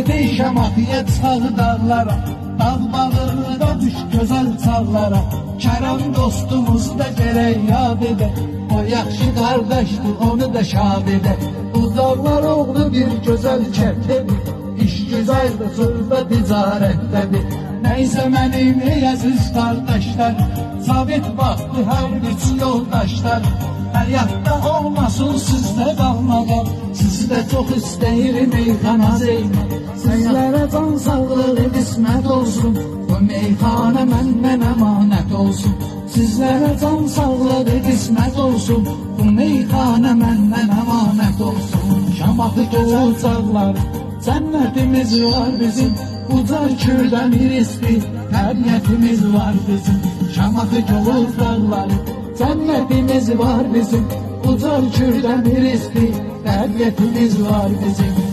Geydi Şamaxıya çıxaq dağlara, dağ bağırda düş gözəl çağlara. Kərəm dostumuzu da gərək yad edək, o yaxşı qardaşdır, onu da şad edək. Uzaqlar oğlu bir gözəl kəndədir, iş güzəldir, sözdə ticarətdədir. Neysə mənim ey əziz qardaşlar, sabit baxdı hər bir yoldaşlar. Həyatda olmasın sizdə qalmağa, sizdə çox istəyir meyxana zeynə. Sizlərə can sağlığı qismət olsun, bu meyxana məndən əmanət olsun. Sizlərə can sağlığı qismət olsun, bu meyxana məndən əmanət olsun. Şamaxı ucaqlar, cənnətimiz var bizim, uca Kürdən irisli təbiətimiz var bizim. Şamaxı ucaqlar, cənnətimiz var bizim, uca Kürdən irisli təbiətimiz var bizim.